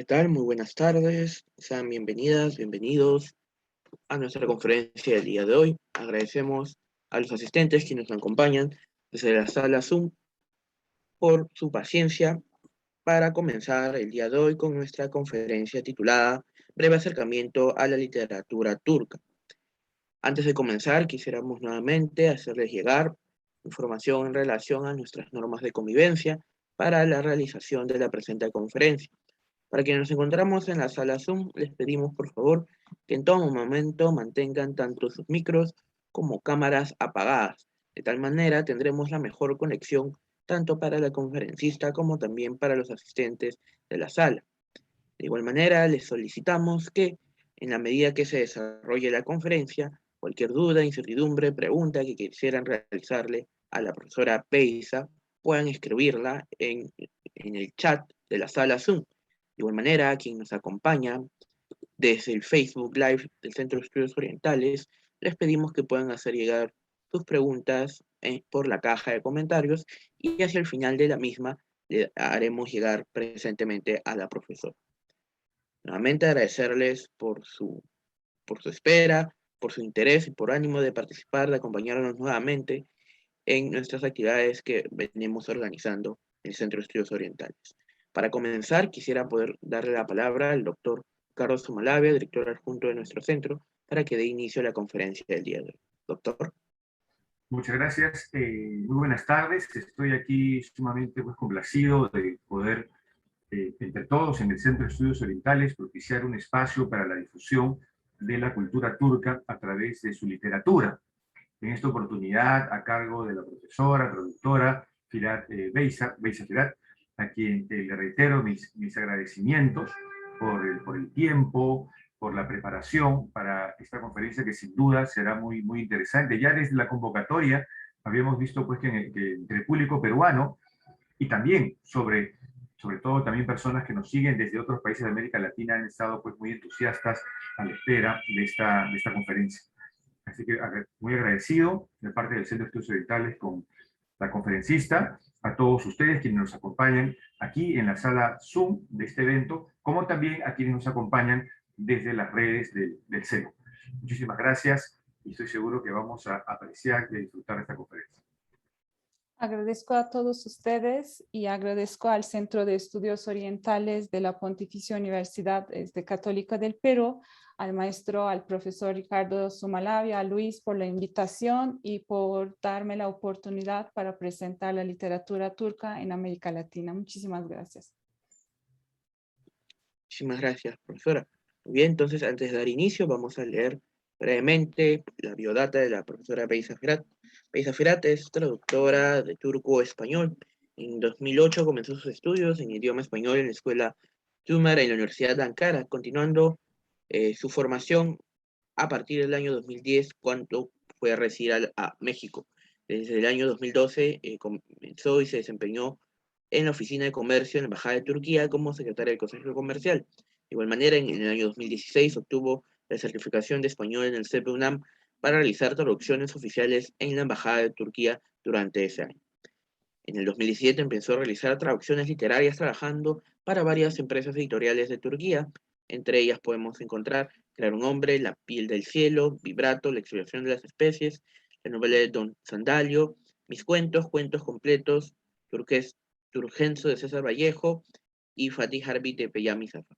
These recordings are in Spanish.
¿Qué tal? Muy buenas tardes. Sean bienvenidas, bienvenidos a nuestra conferencia del día de hoy. Agradecemos a los asistentes que nos acompañan desde la sala Zoom por su paciencia para comenzar el día de hoy con nuestra conferencia titulada Breve acercamiento a la literatura turca. Antes de comenzar, quisiéramos nuevamente hacerles llegar información en relación a nuestras normas de convivencia para la realización de la presente conferencia. Para quienes nos encontramos en la sala Zoom, les pedimos por favor que en todo momento mantengan tanto sus micros como cámaras apagadas. De tal manera tendremos la mejor conexión tanto para la conferencista como también para los asistentes de la sala. De igual manera, les solicitamos que en la medida que se desarrolle la conferencia, cualquier duda, incertidumbre, pregunta que quisieran realizarle a la profesora Peisa, puedan escribirla en el chat de la sala Zoom. De igual manera, quien nos acompaña desde el Facebook Live del Centro de Estudios Orientales, les pedimos que puedan hacer llegar sus preguntas por la caja de comentarios y hacia el final de la misma le haremos llegar presentemente a la profesora. Nuevamente agradecerles por su espera, por su interés y por ánimo de participar, de acompañarnos nuevamente en nuestras actividades que venimos organizando en el Centro de Estudios Orientales. Para comenzar, quisiera poder darle la palabra al doctor Carlos Sumalavia, director adjunto de nuestro centro, para que dé inicio a la conferencia del día de hoy. Doctor. Muchas gracias. Muy buenas tardes. Estoy aquí sumamente complacido de poder, entre todos en el Centro de Estudios Orientales, propiciar un espacio para la difusión de la cultura turca a través de su literatura. En esta oportunidad, a cargo de la profesora, traductora Firat Beysa Firat, a quien le reitero mis agradecimientos por el tiempo, por la preparación para esta conferencia que sin duda será muy interesante. Ya desde la convocatoria habíamos visto pues que entre el público peruano y también sobre todo también personas que nos siguen desde otros países de América Latina han estado pues muy entusiastas a la espera de esta conferencia. Así que muy agradecido de parte del Centro de Estudios Orientales con la conferencista, a todos ustedes quienes nos acompañan aquí en la sala Zoom de este evento, como también a quienes nos acompañan desde las redes del CENO. Muchísimas gracias y estoy seguro que vamos a apreciar y a disfrutar de esta conferencia. Agradezco a todos ustedes y agradezco al Centro de Estudios Orientales de la Pontificia Universidad Católica del Perú, al maestro, al profesor Ricardo Sumalavia, a Luis por la invitación y por darme la oportunidad para presentar la literatura turca en América Latina. Muchísimas gracias. Muchísimas gracias, profesora. Muy bien, entonces antes de dar inicio vamos a leer brevemente la biodata de la profesora Beysa Firat. Beysa Firat es traductora de turco-español. En 2008 comenzó sus estudios en idioma español en la escuela Tümar en la Universidad de Ankara, continuando su formación a partir del año 2010, cuando fue a residir a México. Desde el año 2012 comenzó y se desempeñó en la Oficina de Comercio en la Embajada de Turquía como secretaria del Consejo Comercial. De igual manera, en el año 2016 obtuvo la certificación de español en el CEPUNAM para realizar traducciones oficiales en la Embajada de Turquía durante ese año. En el 2017 empezó a realizar traducciones literarias trabajando para varias empresas editoriales de Turquía. Entre ellas podemos encontrar Crear un hombre, La piel del cielo, Vibrato, La exploración de las especies, la novela de Don Sandalio, Mis cuentos, Cuentos completos, Turgenso de César Vallejo y Fatih Harbi de Peyami Safa.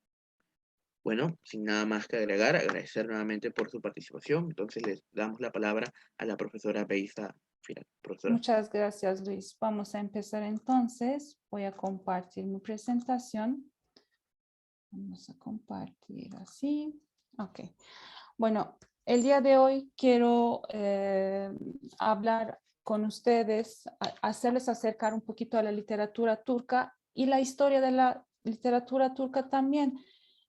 Bueno, sin nada más que agregar, agradecer nuevamente por su participación. Entonces les damos la palabra a la profesora Beysa Firat. Profesora. Muchas gracias, Luis. Vamos a empezar entonces. Voy a compartir mi presentación. Vamos a compartir así. Ok. Bueno, el día de hoy quiero hablar con ustedes, hacerles acercar un poquito a la literatura turca y la historia de la literatura turca también.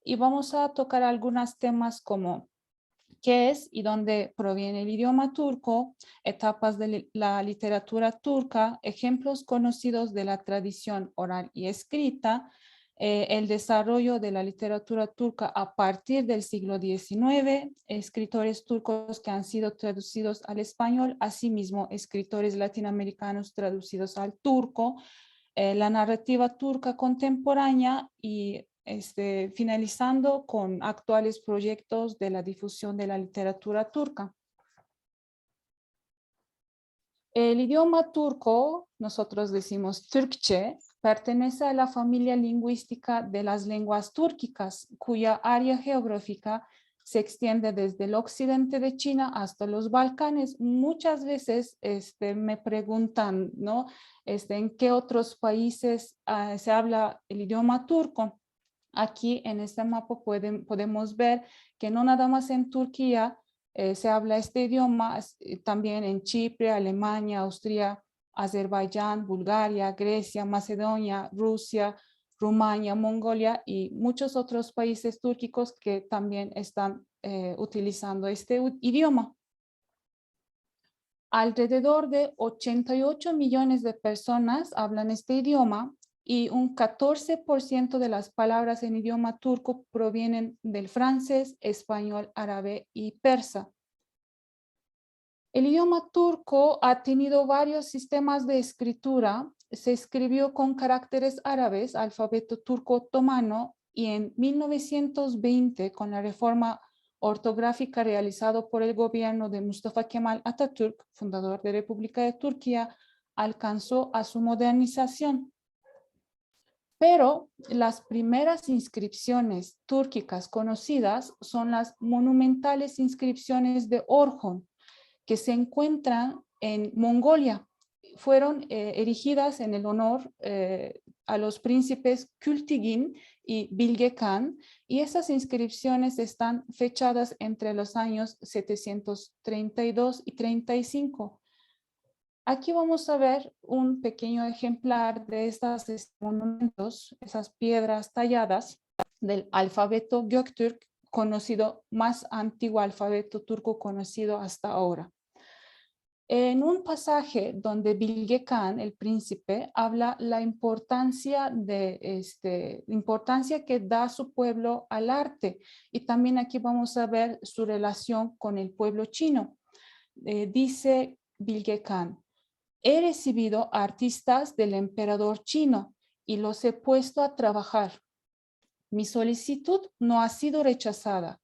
Y vamos a tocar algunos temas como qué es y dónde proviene el idioma turco, etapas de la literatura turca, ejemplos conocidos de la tradición oral y escrita, el desarrollo de la literatura turca a partir del siglo XIX, escritores turcos que han sido traducidos al español, asimismo escritores latinoamericanos traducidos al turco, la narrativa turca contemporánea y finalizando con actuales proyectos de la difusión de la literatura turca. El idioma turco, nosotros decimos Türkçe, pertenece a la familia lingüística de las lenguas túrquicas, cuya área geográfica se extiende desde el occidente de China hasta los Balcanes. Muchas veces me preguntan, ¿no? ¿En qué otros países se habla el idioma turco? Aquí en este mapa podemos ver que no nada más en Turquía se habla este idioma, también en Chipre, Alemania, Austria, Azerbaiyán, Bulgaria, Grecia, Macedonia, Rusia, Rumania, Mongolia y muchos otros países túrquicos que también están utilizando este idioma. Alrededor de 88 millones de personas hablan este idioma y un 14% de las palabras en idioma turco provienen del francés, español, árabe y persa. El idioma turco ha tenido varios sistemas de escritura. Se escribió con caracteres árabes, alfabeto turco otomano, y en 1920, con la reforma ortográfica realizada por el gobierno de Mustafa Kemal Atatürk, fundador de la República de Turquía, alcanzó a su modernización. Pero las primeras inscripciones túrquicas conocidas son las monumentales inscripciones de Orhon, que se encuentran en Mongolia. Fueron erigidas en el honor a los príncipes Kültigin y Bilge Khan, y esas inscripciones están fechadas entre los años 732 y 35. Aquí vamos a ver un pequeño ejemplar de estos monumentos, esas piedras talladas del alfabeto Göktürk, conocido, más antiguo alfabeto turco conocido hasta ahora. En un pasaje donde Bilge Khan, el príncipe, habla la importancia que da su pueblo al arte, y también aquí vamos a ver su relación con el pueblo chino. Dice Bilge Khan: he recibido artistas del emperador chino y los he puesto a trabajar. Mi solicitud no ha sido rechazada.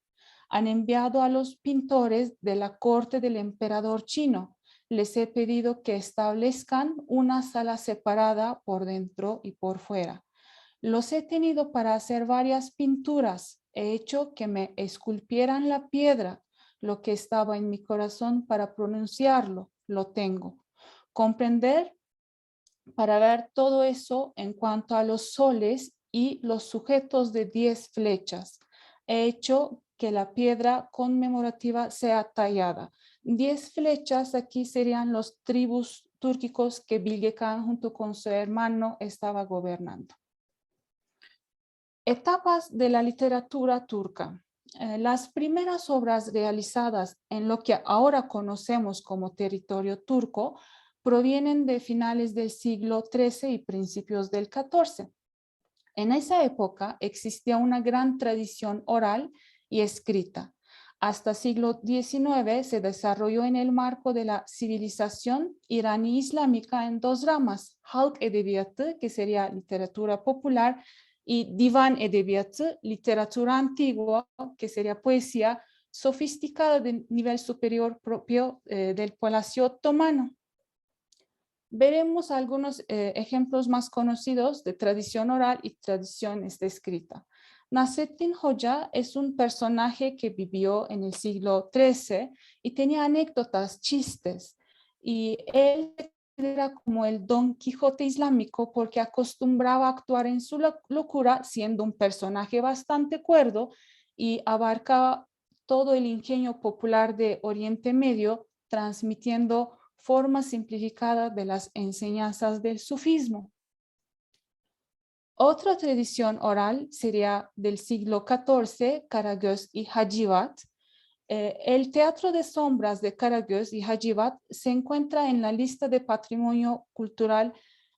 Han enviado a los pintores de la corte del emperador chino. Les he pedido que establezcan una sala separada por dentro y por fuera. Los he tenido para hacer varias pinturas. He hecho que me esculpieran la piedra. Lo que estaba en mi corazón para pronunciarlo, lo tengo. Comprender para ver todo eso en cuanto a los soles y los sujetos de 10 flechas. He hecho que la piedra conmemorativa sea tallada. 10 flechas aquí serían los tribus túrquicos que Bilge Khan junto con su hermano estaba gobernando. Etapas de la literatura turca. Las primeras obras realizadas en lo que ahora conocemos como territorio turco provienen de finales del siglo XIII y principios del XIV. En esa época existía una gran tradición oral y escrita. Hasta siglo XIX se desarrolló en el marco de la civilización iraní islámica en dos ramas: halk edebiyatı, que sería literatura popular, y divan edebiyatı, literatura antigua, que sería poesía sofisticada de nivel superior propio del Palacio Otomano. Veremos algunos ejemplos más conocidos de tradición oral y tradición escrita. Nasreddin Hoca es un personaje que vivió en el siglo XIII y tenía anécdotas, chistes, y él era como el Don Quijote islámico porque acostumbraba a actuar en su locura siendo un personaje bastante cuerdo y abarcaba todo el ingenio popular de Oriente Medio, transmitiendo forma simplificada de las enseñanzas del sufismo. Otra tradición oral sería del siglo XIV, Karagöz y Hacivat. El teatro de sombras de Karagöz y Hacivat se encuentra en la lista de patrimonio cultural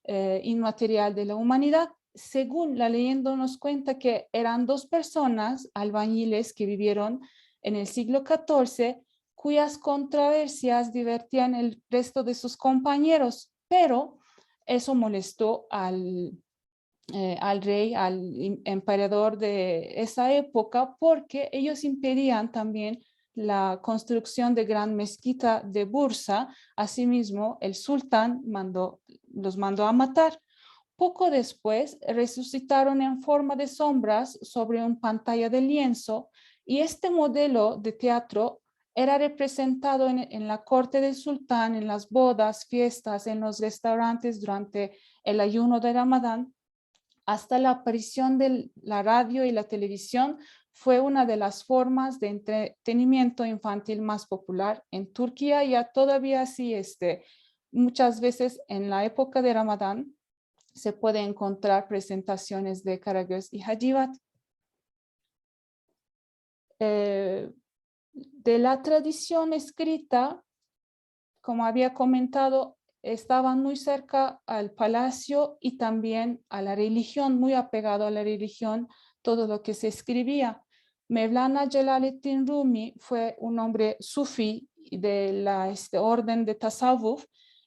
inmaterial de la humanidad. Según la leyenda nos cuenta que eran dos personas, albañiles, que vivieron en el siglo XIV, cuyas controversias divertían el resto de sus compañeros, pero eso molestó al al rey, al emperador de esa época, porque ellos impedían también la construcción de gran mezquita de Bursa. Asimismo, el sultán los mandó a matar. Poco después resucitaron en forma de sombras sobre una pantalla de lienzo, y este modelo de teatro era representado en la corte del sultán, en las bodas, fiestas, en los restaurantes durante el ayuno de Ramadán. Hasta la aparición de la radio y la televisión, fue una de las formas de entretenimiento infantil más popular en Turquía. Ya todavía sí, muchas veces en la época de Ramadán se puede encontrar presentaciones de Karagöz y Hacivat. De la tradición escrita, como había comentado, estaban muy cerca al palacio y también a la religión, muy apegado a la religión, todo lo que se escribía. Mevlana Celaleddin Rumi fue un hombre sufí de la orden de Tasawwuf,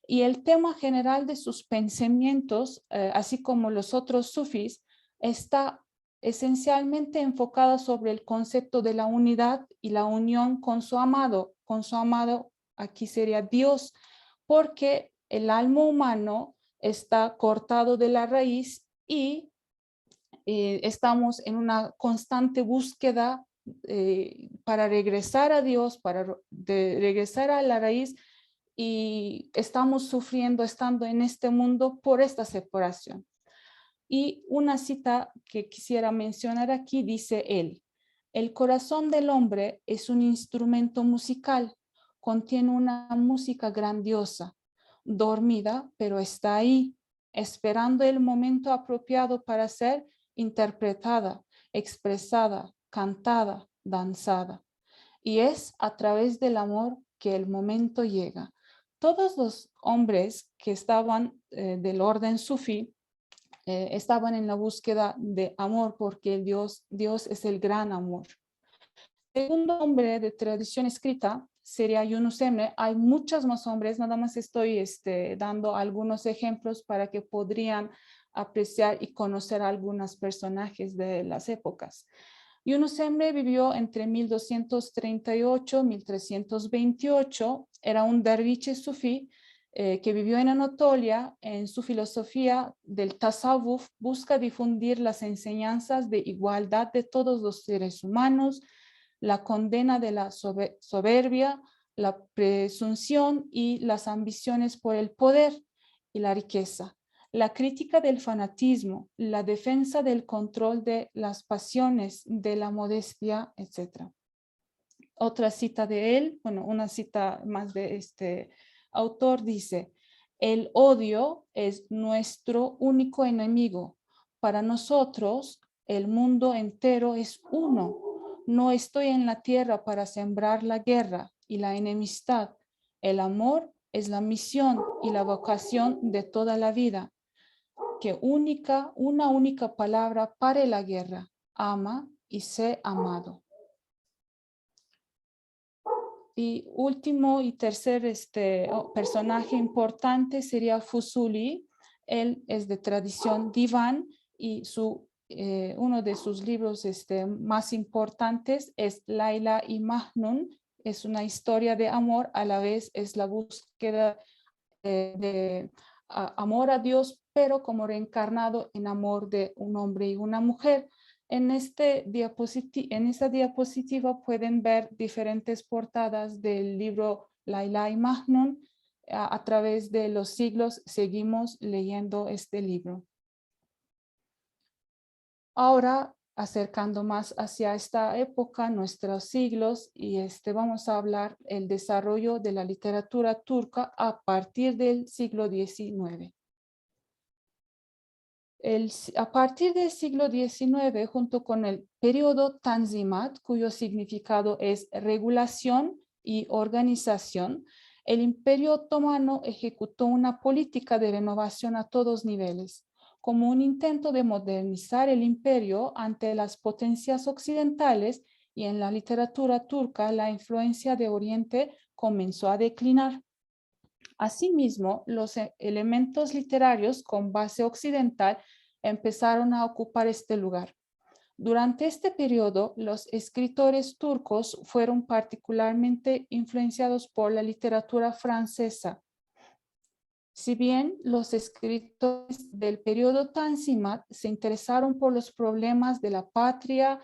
y el tema general de sus pensamientos, así como los otros sufís, está esencialmente enfocada sobre el concepto de la unidad y la unión con su amado. Aquí sería Dios, porque el alma humano está cortado de la raíz y estamos en una constante búsqueda para regresar a Dios, para regresar a la raíz, y estamos sufriendo estando en este mundo por esta separación. Y una cita que quisiera mencionar aquí dice él: el corazón del hombre es un instrumento musical, contiene una música grandiosa, dormida, pero está ahí, esperando el momento apropiado para ser interpretada, expresada, cantada, danzada. Y es a través del amor que el momento llega. Todos los hombres que estaban del orden sufí estaban en la búsqueda de amor, porque Dios es el gran amor. El segundo hombre de tradición escrita sería Yunus Emre. Hay muchos más hombres, nada más estoy dando algunos ejemplos para que podrían apreciar y conocer algunos personajes de las épocas. Yunus Emre vivió entre 1238 y 1328, era un derviche sufí que vivió en Anatolia. En su filosofía del Tasawwuf busca difundir las enseñanzas de igualdad de todos los seres humanos, la condena de la soberbia, la presunción y las ambiciones por el poder y la riqueza, la crítica del fanatismo, la defensa del control de las pasiones, de la modestia, etc. Otra cita de él, bueno, una cita más de este autor dice: el odio es nuestro único enemigo. Para nosotros, el mundo entero es uno. No estoy en la tierra para sembrar la guerra y la enemistad. El amor es la misión y la vocación de toda la vida. Que una única palabra pare la guerra: ama y sé amado. Y último y tercer personaje importante sería Fusuli. Él es de tradición diván, y uno de sus libros más importantes es Layla y Majnun. Es una historia de amor, a la vez es la búsqueda de amor a Dios, pero como reencarnado en amor de un hombre y una mujer. En esta diapositiva pueden ver diferentes portadas del libro Layla y Majnun. A través de los siglos seguimos leyendo este libro. Ahora, acercando más hacia esta época, nuestros siglos, y vamos a hablar el desarrollo de la literatura turca a partir del siglo XIX. A partir del siglo XIX, junto con el periodo Tanzimat, cuyo significado es regulación y organización, el Imperio Otomano ejecutó una política de renovación a todos niveles, como un intento de modernizar el imperio ante las potencias occidentales, y en la literatura turca la influencia de Oriente comenzó a declinar. Asimismo, los elementos literarios con base occidental empezaron a ocupar este lugar. Durante este periodo, los escritores turcos fueron particularmente influenciados por la literatura francesa. Si bien los escritores del periodo Tanzimat se interesaron por los problemas de la patria,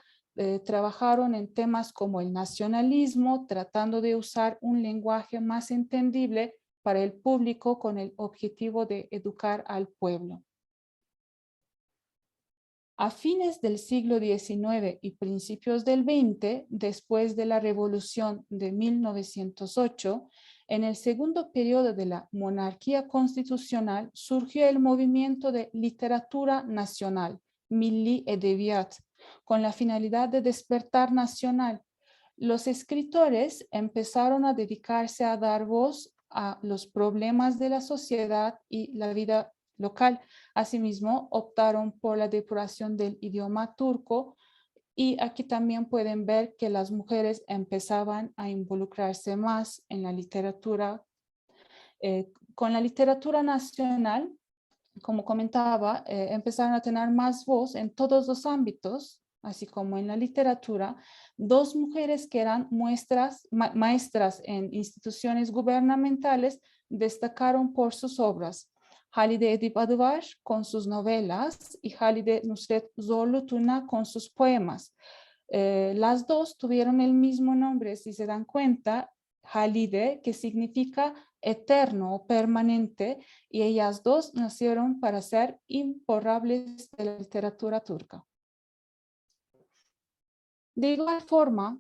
trabajaron en temas como el nacionalismo, tratando de usar un lenguaje más entendible para el público con el objetivo de educar al pueblo. A fines del siglo XIX y principios del XX, después de la Revolución de 1908, en el segundo periodo de la monarquía constitucional surgió el movimiento de literatura nacional, Milli Edebiyat, con la finalidad de despertar nacional. Los escritores empezaron a dedicarse a dar voz a los problemas de la sociedad y la vida local. Asimismo, optaron por la depuración del idioma turco y aquí también pueden ver que las mujeres empezaban a involucrarse más en la literatura. Con la literatura nacional, como comentaba, empezaron a tener más voz en todos los ámbitos, así como en la literatura. Dos mujeres que eran maestras en instituciones gubernamentales destacaron por sus obras. Halide Edip Adıvar con sus novelas y Halide Nusret Zorlu Turna con sus poemas. Las dos tuvieron el mismo nombre, si se dan cuenta, Halide, que significa eterno o permanente, y ellas dos nacieron para ser imborrables de la literatura turca. De igual forma,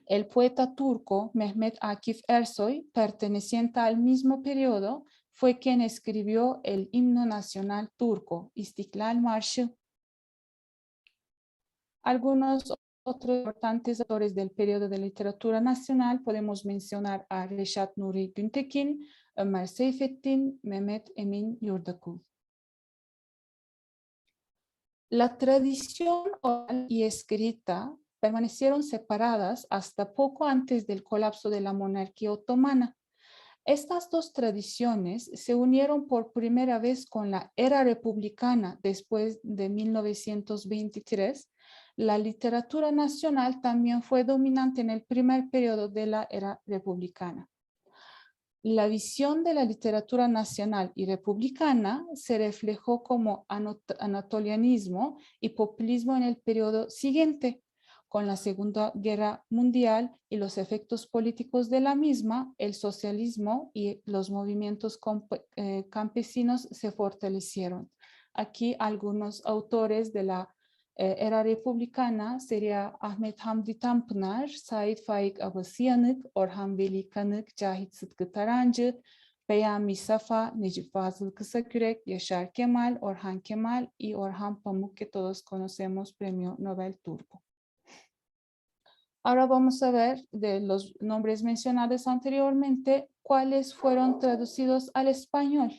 el poeta turco Mehmet Akif Ersoy, perteneciente al mismo periodo, fue quien escribió el himno nacional turco, İstiklal Marşı. Algunos otros importantes autores del periodo de literatura nacional podemos mencionar a Reşat Nuri Güntekin, Ömer Seyfettin, Mehmet Emin Yurdakul. La tradición oral y escrita permanecieron separadas hasta poco antes del colapso de la monarquía otomana. Estas dos tradiciones se unieron por primera vez con la era republicana después de 1923. La literatura nacional también fue dominante en el primer periodo de la era republicana. La visión de la literatura nacional y republicana se reflejó como anatolianismo y populismo en el periodo siguiente. Con la Segunda Guerra Mundial y los efectos políticos de la misma, el socialismo y los movimientos campesinos se fortalecieron. Aquí algunos autores de la era republicana sería Ahmet Hamdi Tanpınar, Said Faik Abasıyanık, Orhan Veli Kanık, Cahit Sıtkı Tarancı, Peyami Safa, Necip Fazıl Kısakürek, Yaşar Kemal, Orhan Kemal y Orhan Pamuk, que todos conocemos, Premio Nobel Turco. Ahora vamos a ver de los nombres mencionados anteriormente, cuáles fueron traducidos al español.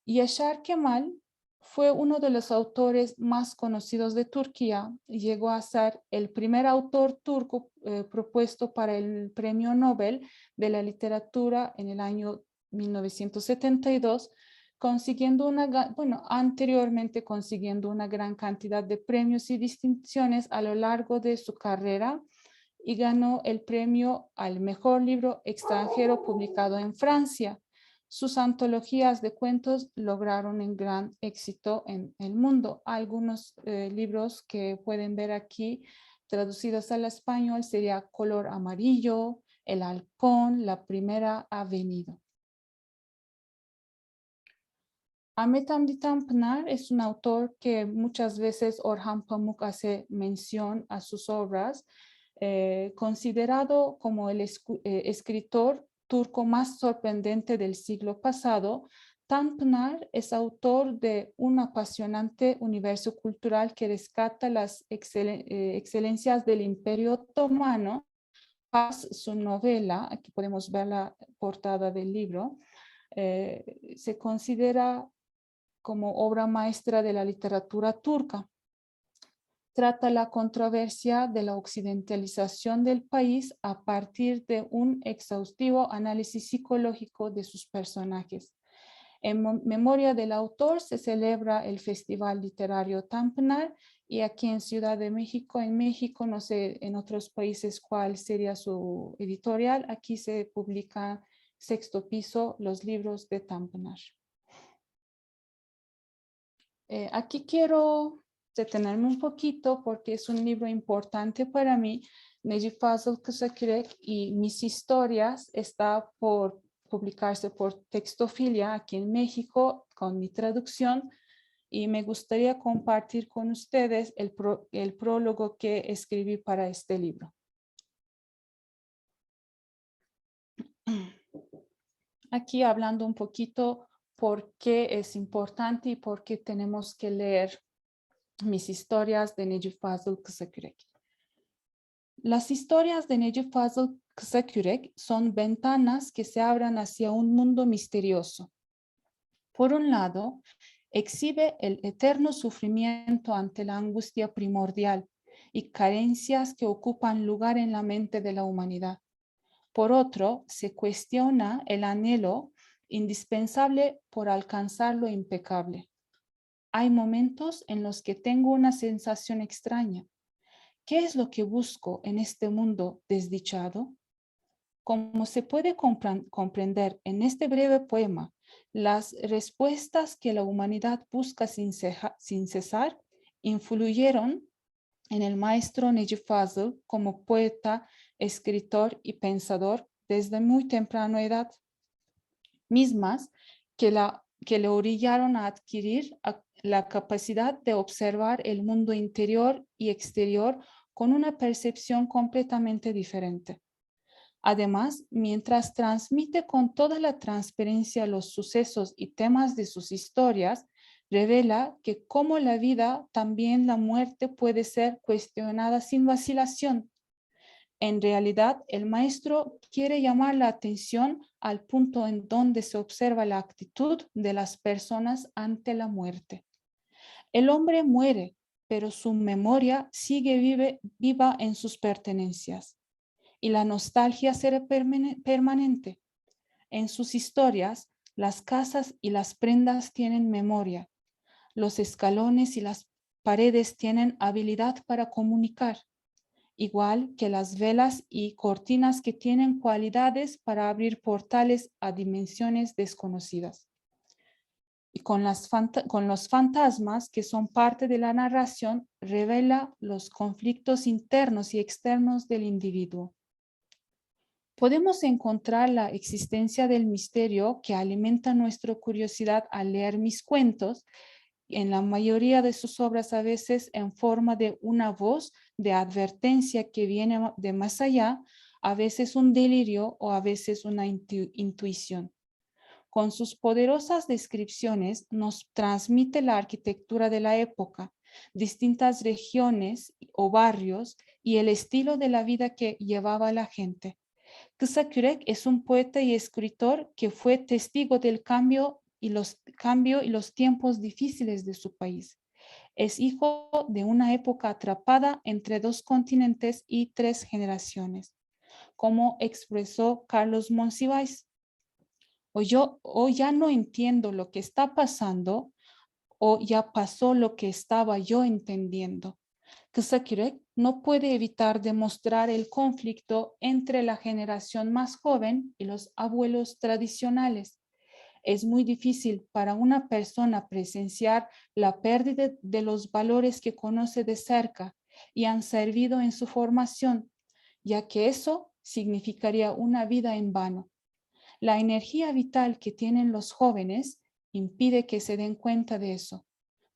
Yaşar Kemal fue uno de los autores más conocidos de Turquía y llegó a ser el primer autor turco propuesto para el Premio Nobel de la Literatura en el año 1972, anteriormente consiguiendo una gran cantidad de premios y distinciones a lo largo de su carrera, y ganó el premio al mejor libro extranjero publicado en Francia. Sus antologías de cuentos lograron un gran éxito en el mundo. Algunos libros que pueden ver aquí traducidos al español sería Color Amarillo, El Halcón, La Primera Avenida. Ahmet Hamdi Tanpınar es un autor que muchas veces Orhan Pamuk hace mención a sus obras, considerado como el escritor turco más sorprendente del siglo pasado. Tanpınar es autor de un apasionante universo cultural que rescata las excelencias del Imperio Otomano. Su novela, aquí podemos ver la portada del libro, se considera como obra maestra de la literatura turca. Trata la controversia de la occidentalización del país a partir de un exhaustivo análisis psicológico de sus personajes. En memoria del autor se celebra el Festival Literario Tampnar, y aquí en Ciudad de México, no sé en otros países cuál sería su editorial, aquí se publica Sexto Piso, los libros de Tampnar. Aquí quiero detenerme un poquito porque es un libro importante para mí. Necip Fazıl Kısakürek y mis historias está por publicarse por Textofilia aquí en México con mi traducción, y me gustaría compartir con ustedes el prólogo que escribí para este libro. Aquí hablando un poquito por qué es importante y por qué tenemos que leer mis historias de Necip Fazıl Kısakürek. Las historias de Necip Fazıl Kısakürek son ventanas que se abran hacia un mundo misterioso. Por un lado, exhibe el eterno sufrimiento ante la angustia primordial y carencias que ocupan lugar en la mente de la humanidad. Por otro, se cuestiona el anhelo indispensable por alcanzar lo impecable. Hay momentos en los que tengo una sensación extraña. ¿Qué es lo que busco en este mundo desdichado? Como se puede comprender en este breve poema, las respuestas que la humanidad busca sin cesar influyeron en el maestro Necip Fazıl como poeta, escritor y pensador desde muy temprana edad, mismas que le orillaron a adquirir la capacidad de observar el mundo interior y exterior con una percepción completamente diferente. Además, mientras transmite con toda la transparencia los sucesos y temas de sus historias, revela que como la vida, también la muerte puede ser cuestionada sin vacilación. En realidad, el maestro quiere llamar la atención al punto en donde se observa la actitud de las personas ante la muerte. El hombre muere, pero su memoria sigue viva en sus pertenencias, y la nostalgia será permanente. En sus historias, las casas y las prendas tienen memoria. Los escalones y las paredes tienen habilidad para comunicar, igual que las velas y cortinas que tienen cualidades para abrir portales a dimensiones desconocidas. Y con los fantasmas que son parte de la narración, revela los conflictos internos y externos del individuo. Podemos encontrar la existencia del misterio que alimenta nuestra curiosidad al leer mis cuentos, en la mayoría de sus obras a veces en forma de una voz de advertencia que viene de más allá, a veces un delirio o a veces una intuición. Con sus poderosas descripciones nos transmite la arquitectura de la época, distintas regiones o barrios y el estilo de la vida que llevaba la gente. Kısakürek es un poeta y escritor que fue testigo del cambio y los tiempos difíciles de su país. Es hijo de una época atrapada entre dos continentes y 3 generaciones, como expresó Carlos Monsiváis. O ya no entiendo lo que está pasando, o ya pasó lo que estaba yo entendiendo. Kısakürek no puede evitar demostrar el conflicto entre la generación más joven y los abuelos tradicionales. Es muy difícil para una persona presenciar la pérdida de los valores que conoce de cerca y han servido en su formación, ya que eso significaría una vida en vano. La energía vital que tienen los jóvenes impide que se den cuenta de eso,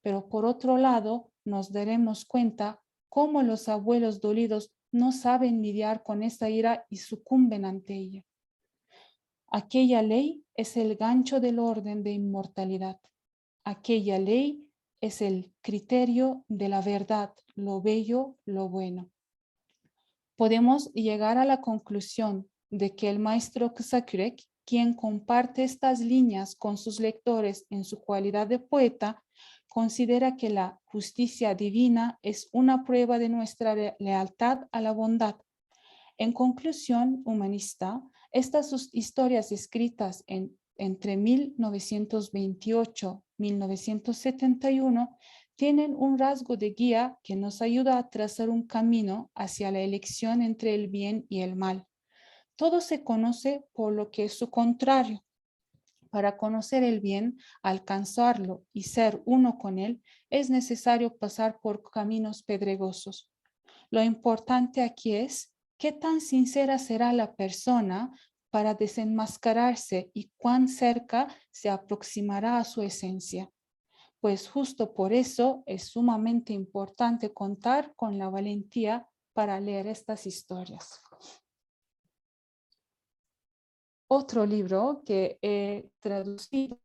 pero por otro lado nos daremos cuenta cómo los abuelos dolidos no saben lidiar con esa ira y sucumben ante ella. Aquella ley es el gancho del orden de inmortalidad. Aquella ley es el criterio de la verdad, lo bello, lo bueno. Podemos llegar a la conclusión de que el maestro Kısakürek, quien comparte estas líneas con sus lectores en su cualidad de poeta, considera que la justicia divina es una prueba de nuestra lealtad a la bondad. En conclusión humanista, estas sus historias escritas en entre 1928 y 1971 tienen un rasgo de guía que nos ayuda a trazar un camino hacia la elección entre el bien y el mal. Todo se conoce por lo que es su contrario. Para conocer el bien, alcanzarlo y ser uno con él, es necesario pasar por caminos pedregosos. Lo importante aquí es qué tan sincera será la persona para desenmascararse y cuán cerca se aproximará a su esencia. Pues justo por eso es sumamente importante contar con la valentía para leer estas historias. Otro libro que he traducido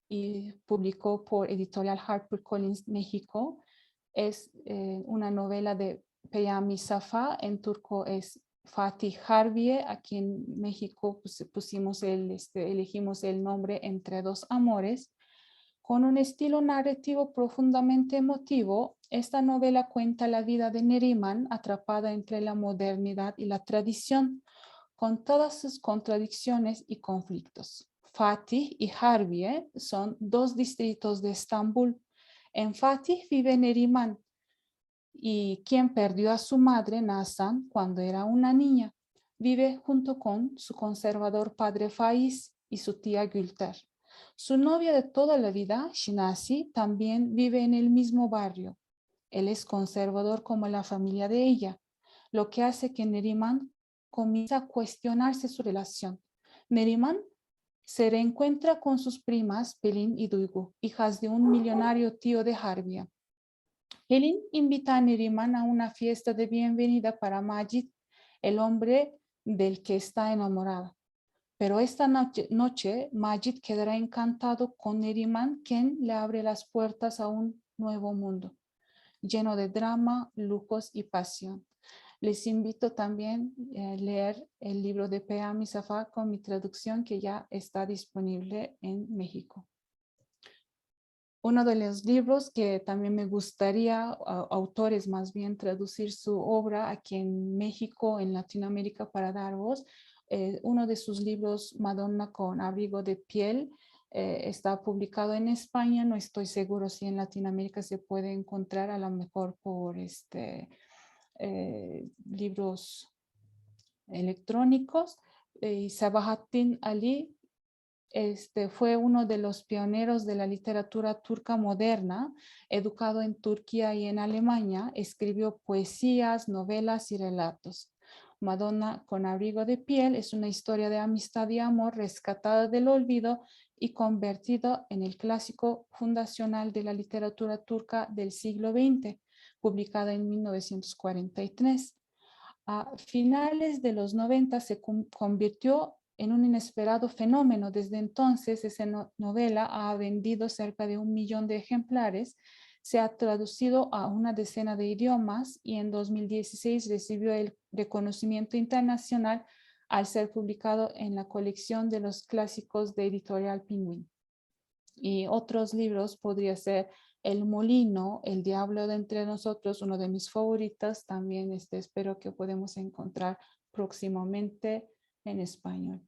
y publicó por Editorial HarperCollins México es una novela de Peyami Safa, en turco es Fatih Harbiye. Aquí en México elegimos el nombre Entre dos amores. Con un estilo narrativo profundamente emotivo, esta novela cuenta la vida de Neriman atrapada entre la modernidad y la tradición, con todas sus contradicciones y conflictos. Fatih y Harbiye son dos distritos de Estambul. En Fatih vive Neriman, y quien perdió a su madre, Nazan, cuando era una niña. Vive junto con su conservador padre Faiz y su tía Gülter. Su novia de toda la vida, Shinasi, también vive en el mismo barrio. Él es conservador como la familia de ella, lo que hace que Neriman comienza a cuestionarse su relación. Neriman se reencuentra con sus primas Pelin y Duygu, hijas de un millonario tío de Harbiye. Pelin invita a Neriman a una fiesta de bienvenida para Majid, el hombre del que está enamorada. Pero esta noche Majid quedará encantado con Neriman, quien le abre las puertas a un nuevo mundo, lleno de drama, lujos y pasión. Les invito también a leer el libro de Peyami Safa con mi traducción, que ya está disponible en México. Uno de los libros que también me gustaría, autores más bien, traducir su obra aquí en México, en Latinoamérica, para dar voz. Uno de sus libros, Madonna con abrigo de piel, está publicado en España. No estoy seguro si en Latinoamérica se puede encontrar, a lo mejor por libros electrónicos. Sabahattin Ali fue uno de los pioneros de la literatura turca moderna. Educado en Turquía y en Alemania, escribió poesías, novelas y relatos. Madonna con abrigo de piel es una historia de amistad y amor rescatada del olvido y convertida en el clásico fundacional de la literatura turca del siglo XX, publicada en 1943. A finales de los 90 se convirtió en un inesperado fenómeno. Desde entonces, esa novela ha vendido cerca de 1 millón de ejemplares, se ha traducido a una decena de idiomas y en 2016 recibió el reconocimiento internacional al ser publicado en la colección de los clásicos de Editorial Pingüín. Y otros libros podría ser El Molino, El Diablo de Entre Nosotros, uno de mis favoritos. También espero que podamos encontrar próximamente en español.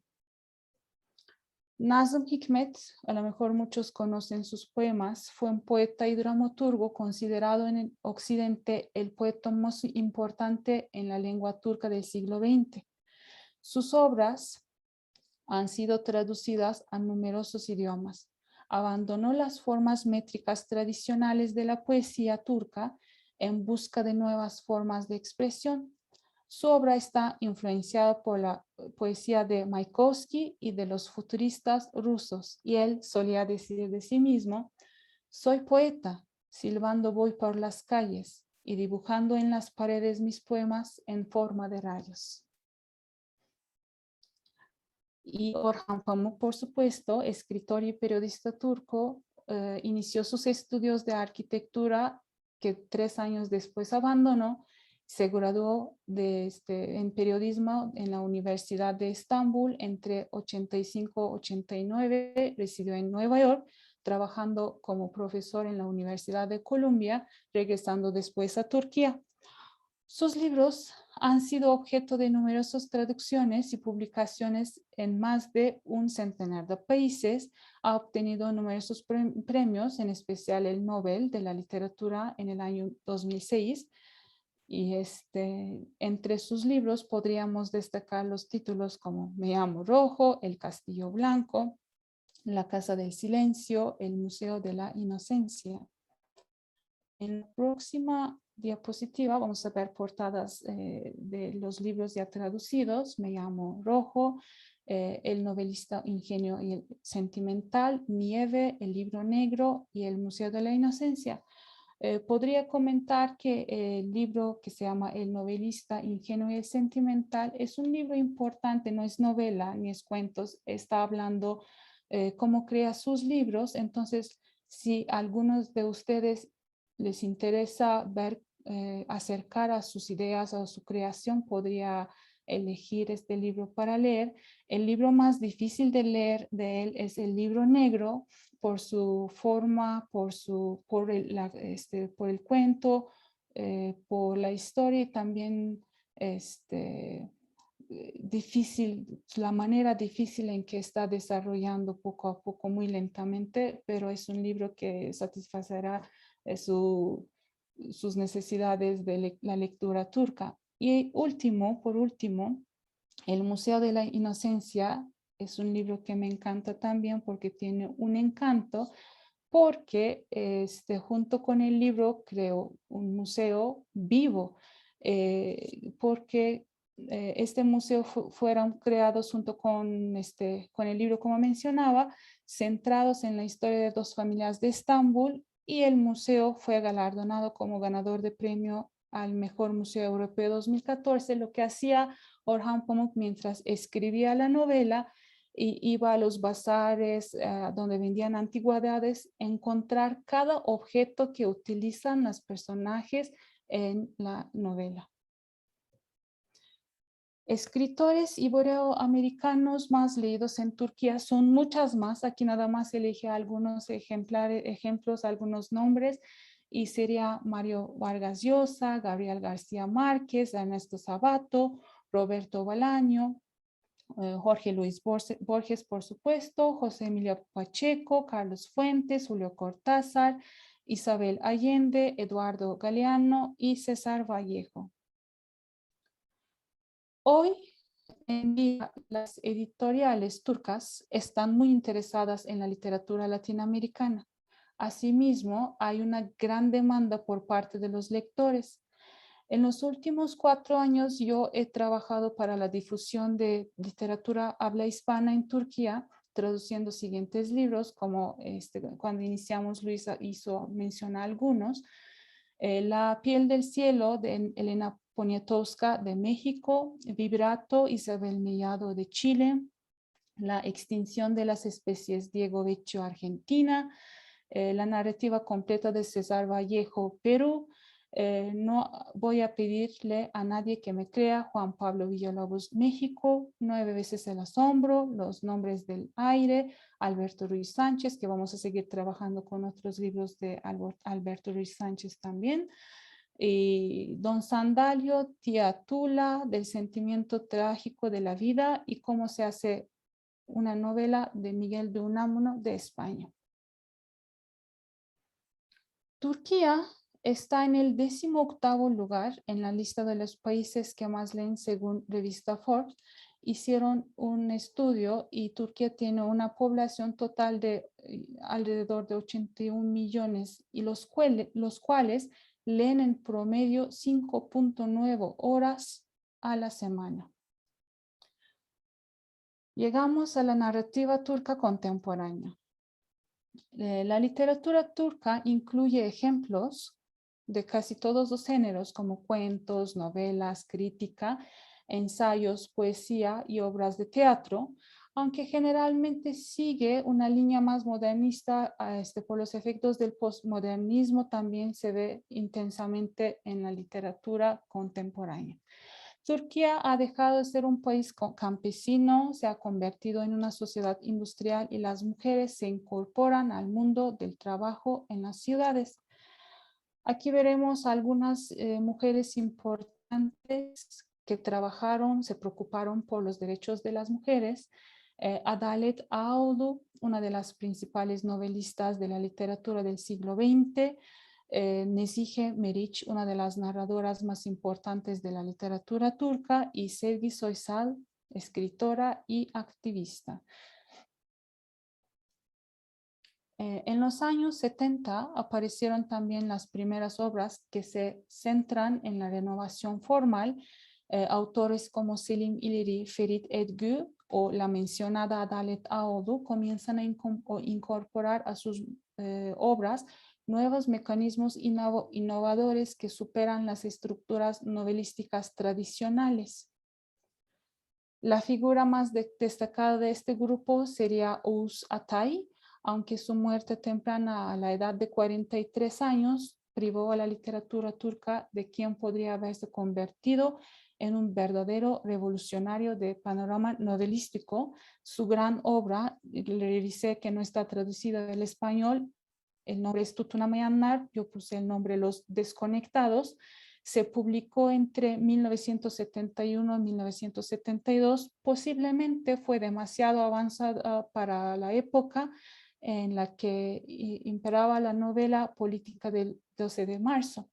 Nazım Hikmet, a lo mejor muchos conocen sus poemas, fue un poeta y dramaturgo considerado en el Occidente el poeta más importante en la lengua turca del siglo XX. Sus obras han sido traducidas a numerosos idiomas. Abandonó las formas métricas tradicionales de la poesía turca en busca de nuevas formas de expresión. Su obra está influenciada por la poesía de Mayakovsky y de los futuristas rusos, y él solía decir de sí mismo: soy poeta, silbando voy por las calles y dibujando en las paredes mis poemas en forma de rayos. Y Orhan Pamuk, por supuesto, escritor y periodista turco, inició sus estudios de arquitectura, que 3 años después abandonó. Se graduó en periodismo en la Universidad de Estambul entre 85 y 89, residió en Nueva York, trabajando como profesor en la Universidad de Columbia, regresando después a Turquía. Sus libros han sido objeto de numerosas traducciones y publicaciones en más de un centenar de países. Ha obtenido numerosos premios, en especial el Nobel de la Literatura en el año 2006. Y entre sus libros podríamos destacar los títulos como Me llamo Rojo, El Castillo Blanco, La Casa del Silencio, El Museo de la Inocencia. En la próxima diapositiva vamos a ver portadas de los libros ya traducidos. Me llamo Rojo, El novelista ingenio y el sentimental, Nieve, El libro negro y El Museo de la Inocencia. Podría comentar que el libro que se llama El novelista ingenuo y el sentimental es un libro importante, no es novela ni es cuentos, está hablando cómo crea sus libros. Entonces, si a algunos de ustedes les interesa ver, acercar a sus ideas o a su creación, podría elegir este libro para leer. El libro más difícil de leer de él es el libro negro, por su forma, por el cuento, por la historia y también difícil, la manera difícil en que está desarrollando poco a poco, muy lentamente, pero es un libro que satisfacerá sus necesidades de la lectura turca. Y por último, El Museo de la Inocencia es un libro que me encanta también porque tiene un encanto, porque junto con el libro creo un museo vivo, porque este museo fueron creados junto con el libro, como mencionaba, centrados en la historia de dos familias de Estambul, y el museo fue galardonado como ganador de premio al mejor museo europeo 2014. Lo que hacía Orhan Pamuk mientras escribía la novela, y iba a los bazares donde vendían antigüedades, encontrar cada objeto que utilizan los personajes en la novela. Escritores iberoamericanos más leídos en Turquía son muchas más. Aquí nada más elegí algunos ejemplos, algunos nombres, y sería Mario Vargas Llosa, Gabriel García Márquez, Ernesto Sabato, Roberto Bolaño, Jorge Luis Borges, por supuesto, José Emilio Pacheco, Carlos Fuentes, Julio Cortázar, Isabel Allende, Eduardo Galeano y César Vallejo. Hoy en día, las editoriales turcas están muy interesadas en la literatura latinoamericana. Asimismo, hay una gran demanda por parte de los lectores. En los últimos 4 años yo he trabajado para la difusión de literatura habla hispana en Turquía, traduciendo siguientes libros, como cuando iniciamos Luisa menciona algunos. La piel del cielo de Elena Poniatowska de México, Vibrato, Isabel Mellado de Chile, La extinción de las especies, Diego Vecchio, Argentina, la narrativa completa de César Vallejo, Perú. No voy a pedirle a nadie que me crea, Juan Pablo Villalobos, México, 9 veces el asombro, Los nombres del aire, Alberto Ruiz Sánchez, que vamos a seguir trabajando con otros libros de Alberto Ruiz Sánchez también. Y Don Sandalio, Tía Tula, del sentimiento trágico de la vida y cómo se hace una novela de Miguel de Unamuno de España. Turquía está en el 18º lugar en la lista de los países que más leen según revista Forbes. Hicieron un estudio y Turquía tiene una población total de alrededor de 81 millones, y los cuales leen en promedio 5.9 horas a la semana. Llegamos a la narrativa turca contemporánea. La literatura turca incluye ejemplos de casi todos los géneros, como cuentos, novelas, crítica, ensayos, poesía y obras de teatro, aunque generalmente sigue una línea más modernista. Por los efectos del postmodernismo también se ve intensamente en la literatura contemporánea. Turquía ha dejado de ser un país campesino, se ha convertido en una sociedad industrial y las mujeres se incorporan al mundo del trabajo en las ciudades. Aquí veremos algunas mujeres importantes que trabajaron, se preocuparon por los derechos de las mujeres. Adalet Ağaoğlu, una de las principales novelistas de la literatura del siglo XX, Nezihe Meriç, una de las narradoras más importantes de la literatura turca, y Sevgi Soysal, escritora y activista. En los años 70 aparecieron también las primeras obras que se centran en la renovación formal. Autores como Selim İleri, Ferit Edgü o la mencionada Adalet Ağaoğlu comienzan a incorporar a sus obras nuevos mecanismos innovadores que superan las estructuras novelísticas tradicionales. La figura más destacada de este grupo sería Oğuz Atay, aunque su muerte temprana a la edad de 43 años privó a la literatura turca de quien podría haberse convertido en un verdadero revolucionario de panorama novelístico. Su gran obra, le revisé que no está traducida del español, el nombre es Tutunamayanlar, yo puse el nombre Los Desconectados, se publicó entre 1971 y 1972, posiblemente fue demasiado avanzada para la época en la que imperaba la novela política del 12 de marzo.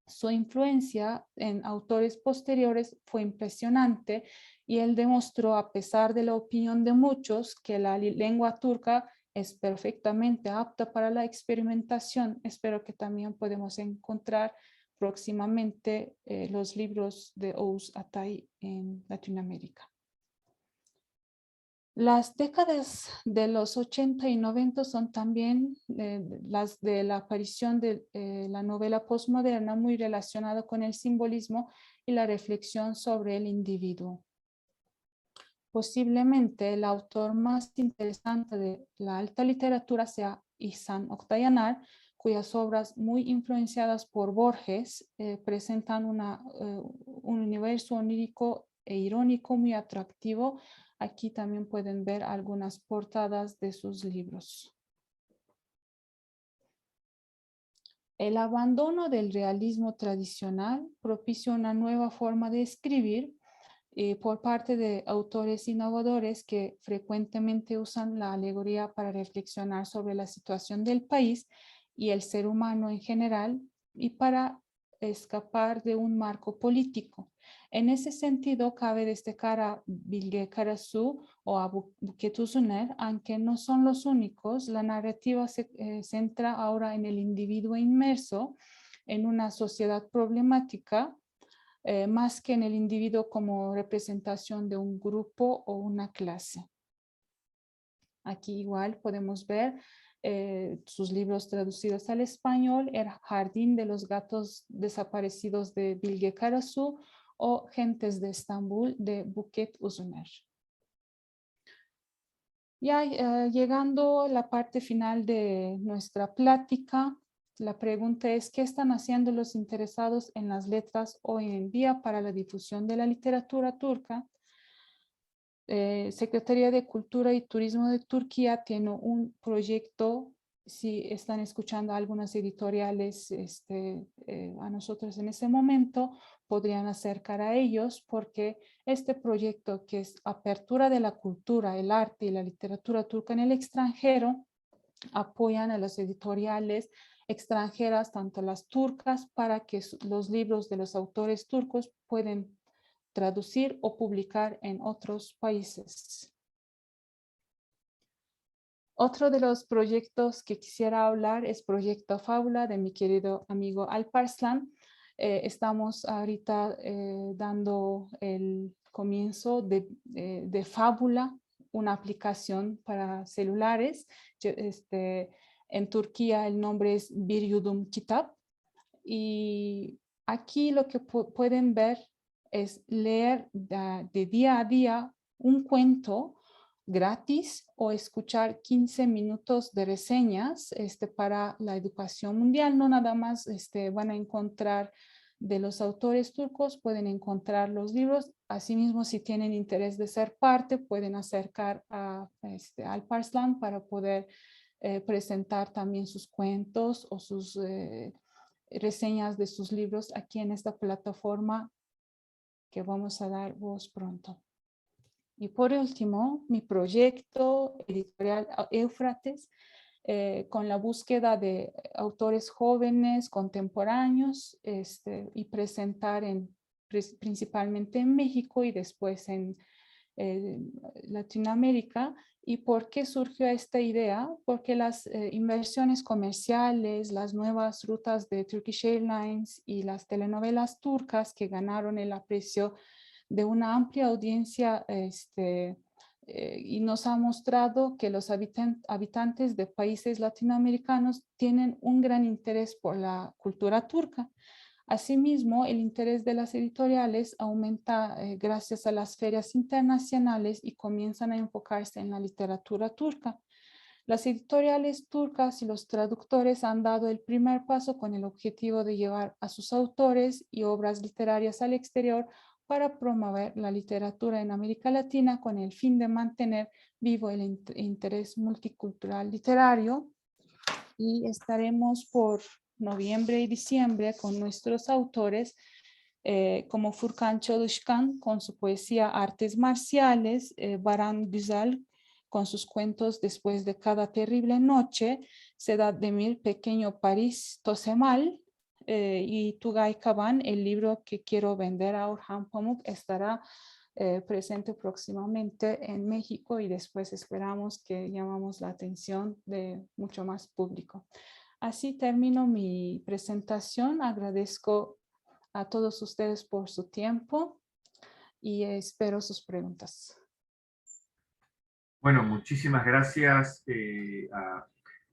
Su influencia en autores posteriores fue impresionante y él demostró, a pesar de la opinión de muchos, que la lengua turca es perfectamente apta para la experimentación. Espero que también podamos encontrar próximamente los libros de Oğuz Atay en Latinoamérica. Las décadas de los 80 y 90 son también las de la aparición de la novela postmoderna, muy relacionada con el simbolismo y la reflexión sobre el individuo. Posiblemente el autor más interesante de la alta literatura sea İhsan Oktayanar, cuyas obras, muy influenciadas por Borges, presentan un universo onírico e irónico muy atractivo. Aquí también pueden ver algunas portadas de sus libros. El abandono del realismo tradicional propicia una nueva forma de escribir por parte de autores innovadores que frecuentemente usan la alegoría para reflexionar sobre la situación del país y el ser humano en general y para escapar de un marco político. En ese sentido, cabe destacar a Bilge Karasu o a Buket Uzuner, aunque no son los únicos. La narrativa se centra ahora en el individuo inmerso en una sociedad problemática, más que en el individuo como representación de un grupo o una clase. Aquí igual podemos ver sus libros traducidos al español, El Jardín de los Gatos Desaparecidos de Bilge Karasu o Gentes de Estambul de Buket Uzuner. Ya llegando a la parte final de nuestra plática, la pregunta es, ¿qué están haciendo los interesados en las letras hoy en día para la difusión de la literatura turca? Secretaría de Cultura y Turismo de Turquía tiene un proyecto. Si están escuchando algunas editoriales a nosotros en ese momento, podrían acercar a ellos, porque este proyecto, que es apertura de la cultura, el arte y la literatura turca en el extranjero, apoyan a las editoriales extranjeras, tanto las turcas, para que los libros de los autores turcos pueden traducir o publicar en otros países. Otro de los proyectos que quisiera hablar es Proyecto Fábula de mi querido amigo Alparslan. Estamos ahorita dando el comienzo de Fábula, una aplicación para celulares. En Turquía el nombre es Bir Yudum Kitap. Y aquí lo que pueden ver es leer de día a día un cuento gratis o escuchar 15 minutos de reseñas para la educación mundial. No nada más van a encontrar de los autores turcos, pueden encontrar los libros. Asimismo, si tienen interés de ser parte, pueden acercar a Alparslan para poder presentar también sus cuentos o sus reseñas de sus libros aquí en esta plataforma que vamos a dar voz pronto. Y por último, mi proyecto editorial Éufrates, con la búsqueda de autores jóvenes, contemporáneos, y presentar principalmente en México y después en Latinoamérica. ¿Y por qué surgió esta idea? Porque las inversiones comerciales, las nuevas rutas de Turkish Airlines y las telenovelas turcas que ganaron el aprecio de una amplia audiencia y nos ha mostrado que los habitantes de países latinoamericanos tienen un gran interés por la cultura turca. Asimismo, el interés de las editoriales aumenta gracias a las ferias internacionales y comienzan a enfocarse en la literatura turca. Las editoriales turcas y los traductores han dado el primer paso con el objetivo de llevar a sus autores y obras literarias al exterior para promover la literatura en América Latina con el fin de mantener vivo el interés multicultural literario. Y estaremos por noviembre y diciembre con nuestros autores como Furkan Çalışkan con su poesía Artes Marciales, Baran Güzel con sus cuentos Después de cada terrible noche, Sedat Demir, Pequeño París, Tosemal, y Tugay Kaban, el libro que quiero vender a Orhan Pamuk, estará presente próximamente en México y después esperamos que llamamos la atención de mucho más público. Así termino mi presentación. Agradezco a todos ustedes por su tiempo y espero sus preguntas. Bueno, muchísimas gracias a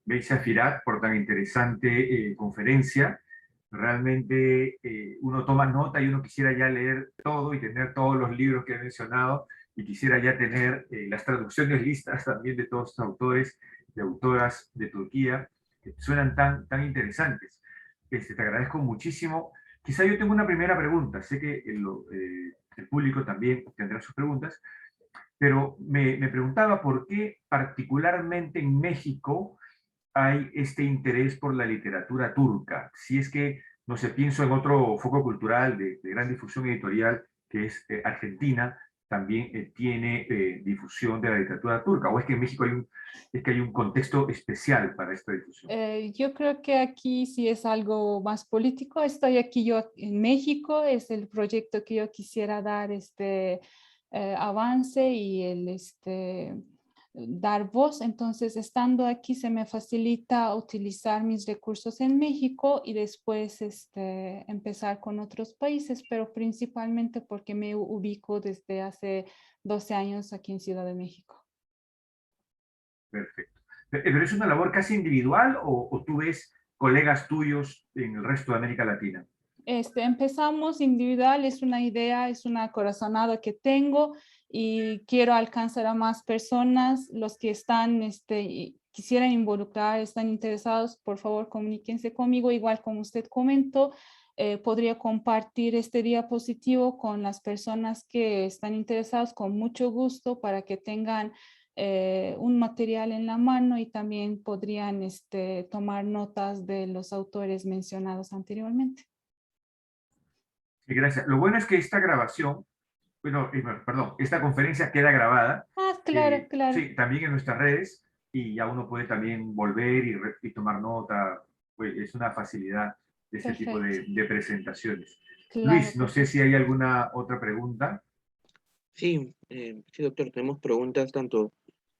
Beysa Firat por tan interesante conferencia. Realmente uno toma nota y uno quisiera ya leer todo y tener todos los libros que he mencionado y quisiera ya tener las traducciones listas también de todos estos autores y autoras de Turquía que suenan tan interesantes. Te agradezco muchísimo. Quizá yo tengo una primera pregunta. Sé que el público también tendrá sus preguntas, pero me preguntaba por qué particularmente en México hay este interés por la literatura turca. Si es que, no sé, pienso en otro foco cultural de gran difusión editorial, que es Argentina, también tiene difusión de la literatura turca, o es que en México hay un contexto especial para esta difusión. Yo creo que aquí sí es algo más político. Estoy aquí yo en México, es el proyecto que yo quisiera dar avance y dar voz. Entonces, estando aquí se me facilita utilizar mis recursos en México y después empezar con otros países, pero principalmente porque me ubico desde hace 12 años aquí en Ciudad de México. Perfecto. ¿Pero es una labor casi individual o tú ves colegas tuyos en el resto de América Latina? Empezamos individual, es una idea, es una corazonada que tengo y quiero alcanzar a más personas. Los que están, quisieran involucrar, están interesados, por favor comuníquense conmigo. Igual como usted comentó, podría compartir este diapositivo con las personas que están interesadas con mucho gusto para que tengan un material en la mano y también podrían tomar notas de los autores mencionados anteriormente. Sí, gracias. Lo bueno es que esta grabación, perdón, esta conferencia queda grabada. Ah, claro, claro. Sí, también en nuestras redes y ya uno puede también volver y tomar nota. Pues es una facilidad de este tipo Perfecto. de presentaciones. Claro, Luis, no sé perfecto. si hay alguna otra pregunta. Sí, sí, doctor, tenemos preguntas tanto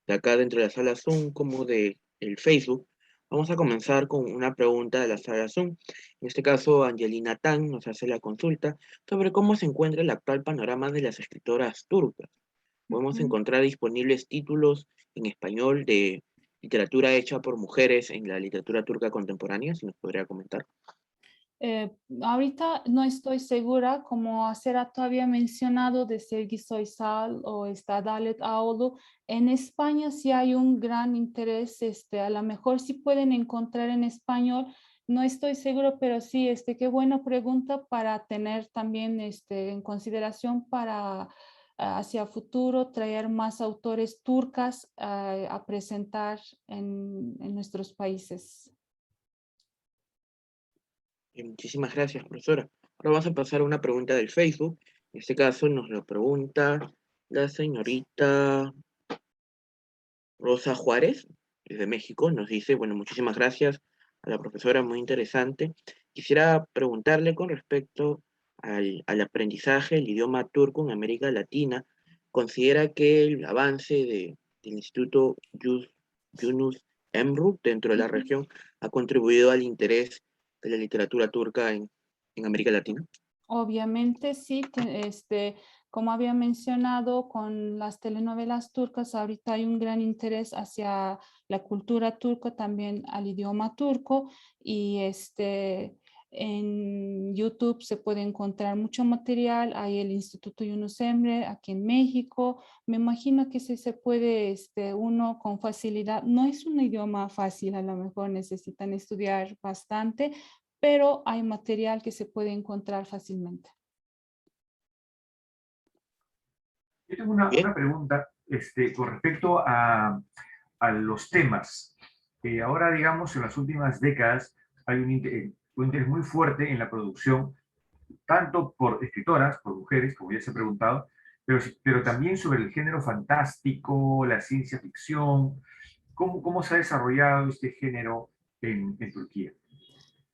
de acá dentro de la sala Zoom como de el Facebook. Vamos a comenzar con una pregunta de la sala Zoom. En este caso, Angelina Tan nos hace la consulta sobre cómo se encuentra el actual panorama de las escritoras turcas. Podemos encontrar disponibles títulos en español de literatura hecha por mujeres en la literatura turca contemporánea, si nos podría comentar. Ahorita no estoy segura, como Serhat había mencionado de Sevgi Soysal o Adalet Ağolu. En España sí hay un gran interés, a lo mejor sí pueden encontrar en español, no estoy seguro, pero sí, qué buena pregunta para tener también en consideración para hacia futuro traer más autores turcas a presentar en nuestros países. Muchísimas gracias, profesora. Ahora vamos a pasar a una pregunta del Facebook. En este caso nos lo pregunta la señorita Rosa Juárez, desde México. Nos dice, bueno, muchísimas gracias a la profesora, muy interesante. Quisiera preguntarle con respecto al aprendizaje del idioma turco en América Latina. ¿Considera que el avance del Instituto Yunus Emre dentro de la región ha contribuido al interés de la literatura turca en América Latina? Obviamente sí, como había mencionado con las telenovelas turcas, ahorita hay un gran interés hacia la cultura turca, también al idioma turco, y en YouTube se puede encontrar mucho material. Hay el Instituto Yunus Emre aquí en México. Me imagino que sí se puede uno con facilidad. No es un idioma fácil, a lo mejor necesitan estudiar bastante, pero hay material que se puede encontrar fácilmente. Yo tengo Bien, una pregunta con respecto a los temas. Ahora, digamos, en las últimas décadas hay un interés muy fuerte en la producción, tanto por escritoras, por mujeres, como ya se ha preguntado, pero también sobre el género fantástico, la ciencia ficción. ¿Cómo se ha desarrollado este género en Turquía?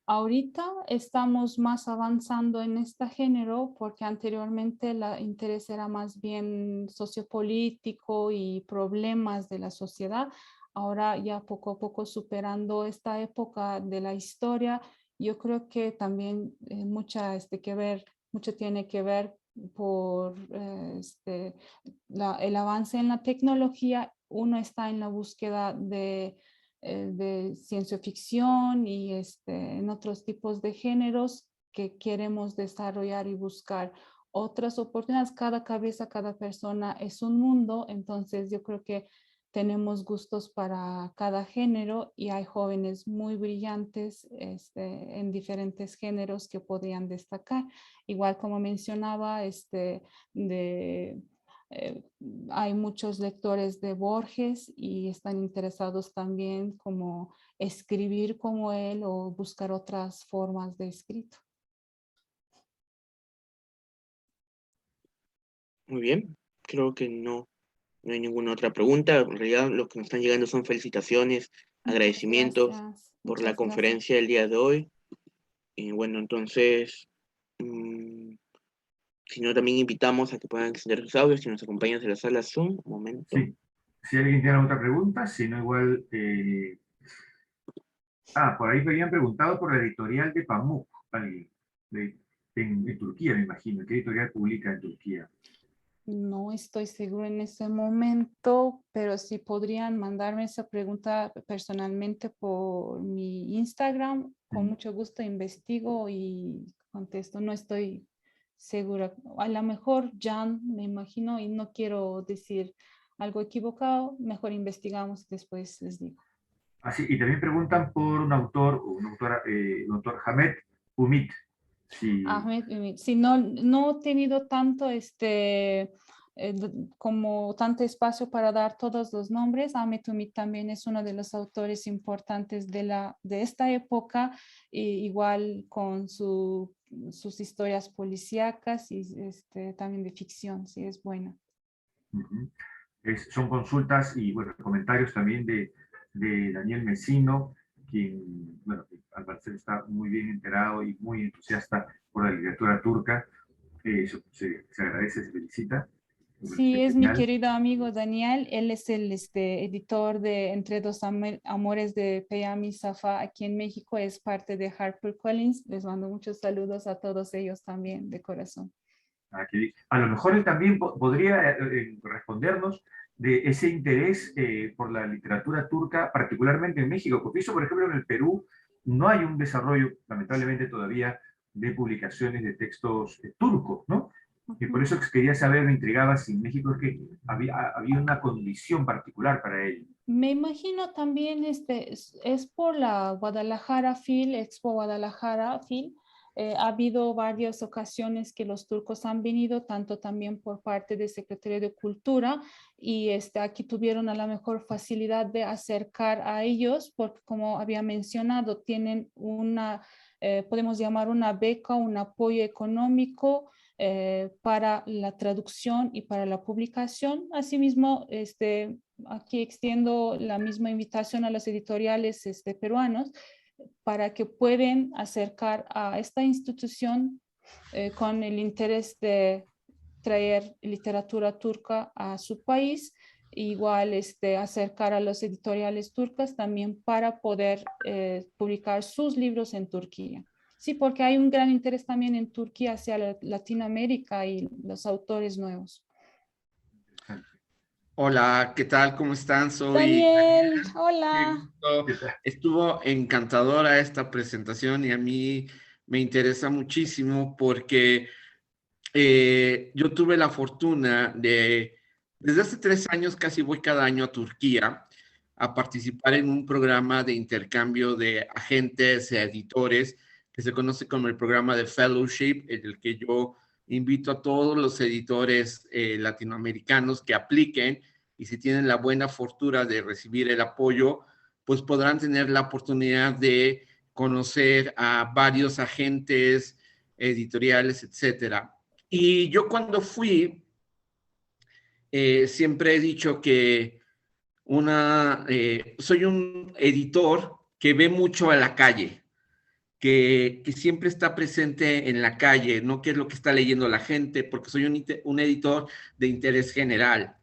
Ahorita estamos más avanzando en este género porque anteriormente el interés era más bien sociopolítico y problemas de la sociedad. Ahora ya poco a poco superando esta época de la historia, yo creo que también mucho tiene que ver por el avance en la tecnología. Uno está en la búsqueda de ciencia ficción y en otros tipos de géneros que queremos desarrollar y buscar otras oportunidades. Cada cabeza, cada persona es un mundo, entonces yo creo que tenemos gustos para cada género y hay jóvenes muy brillantes en diferentes géneros que podrían destacar. Igual como mencionaba, de eh, hay muchos lectores de Borges y están interesados también como escribir como él o buscar otras formas de escrito. muy bien. Creo que no hay ninguna otra pregunta. En realidad, los que nos están llegando son felicitaciones, Muchas agradecimientos gracias, por la muchas gracias. conferencia del día de hoy. Y bueno, entonces, mm, si no, también invitamos a que puedan extender sus audios si nos acompañan desde la sala Zoom. Un momento. Sí, si alguien tiene otra pregunta, si no igual... por ahí me habían preguntado por la editorial de Pamuk, alguien, en Turquía, me imagino. ¿Qué editorial publica en Turquía? No estoy seguro en ese momento, pero si podrían mandarme esa pregunta personalmente por mi Instagram, con Mm. mucho gusto investigo y contesto. No estoy segura. A lo mejor Jan, me imagino, y no quiero decir algo equivocado, mejor investigamos y después les digo. Así, y también preguntan por un autor, o una autora, un autor Hamed Umit. Si, Ahmed, si no he tenido tanto como tanto espacio para dar todos los nombres. Ahmed Umit también es uno de los autores importantes de esta época, igual con sus historias policíacas y también de ficción, sí, es buena. ujú. Son consultas y bueno, comentarios también de Daniel Mesino, quien, bueno, al parecer está muy bien enterado y muy entusiasta por la literatura turca. Se agradece, se felicita. Me Sí, parece es mi genial. querido amigo Daniel. Él es el editor de Entre dos amores de Peyami Safa aquí en México. Es parte de HarperCollins. Les mando muchos saludos a todos ellos también de corazón. A lo mejor él también podría respondernos de ese interés por la literatura turca, particularmente en México, porque eso, por ejemplo, en el Perú no hay un desarrollo, lamentablemente todavía, de publicaciones de textos turcos, ¿no? Y por Ujú. eso quería saber, me intrigaba si en México es que había una condición particular para ello. Me imagino también es por la Guadalajara Film, Expo Guadalajara Film. Ha habido varias ocasiones que los turcos han venido, tanto también por parte del Secretario de Cultura, y aquí tuvieron a la mejor facilidad de acercar a ellos, porque como había mencionado, tienen podemos llamar una beca, un apoyo económico para la traducción y para la publicación. Asimismo, aquí extiendo la misma invitación a los editoriales peruanos para que puedan acercar a esta institución con el interés de traer literatura turca a su país, igual acercar a los editoriales turcas también para poder publicar sus libros en Turquía. Sí, porque hay un gran interés también en Turquía hacia Latinoamérica y los autores nuevos. Hola, ¿qué tal? ¿Cómo están? Soy Daniel, Daniel. Qué hola. gusto. Estuvo encantadora esta presentación y a mí me interesa muchísimo porque yo tuve la fortuna desde hace 3 años, casi voy cada año a Turquía a participar en un programa de intercambio de agentes e editores que se conoce como el programa de Fellowship, en el que yo invito a todos los editores latinoamericanos que apliquen y si tienen la buena fortuna de recibir el apoyo, pues podrán tener la oportunidad de conocer a varios agentes editoriales, etcétera. Y yo cuando fui, siempre he dicho que soy un editor que ve mucho a la calle, que siempre está presente en la calle, no qué es lo que está leyendo la gente, porque soy un editor de interés general.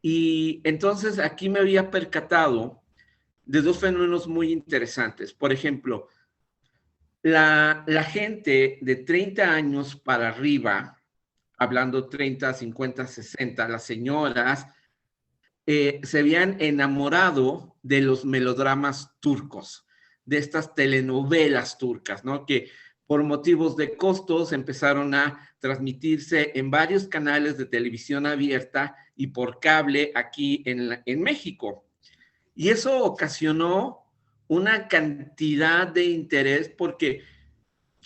Y entonces aquí me había percatado de dos fenómenos muy interesantes. Por ejemplo, la gente de 30 años para arriba, hablando 30, 50, 60, las señoras, se habían enamorado de los melodramas turcos, de estas telenovelas turcas, ¿no? Que por motivos de costos empezaron a transmitirse en varios canales de televisión abierta y por cable aquí en México. Y eso ocasionó una cantidad de interés porque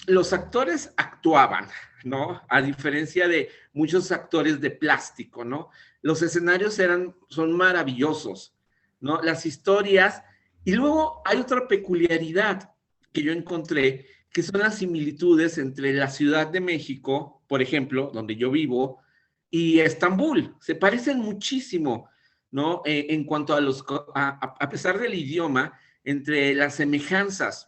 los actores actuaban, ¿no? A diferencia de muchos actores de plástico, ¿no? Los escenarios son maravillosos, ¿no? Las historias. Y luego hay otra peculiaridad que yo encontré, que son las similitudes entre la Ciudad de México, por ejemplo, donde yo vivo, y Estambul. Se parecen muchísimo, ¿no? En cuanto a pesar del idioma, entre las semejanzas.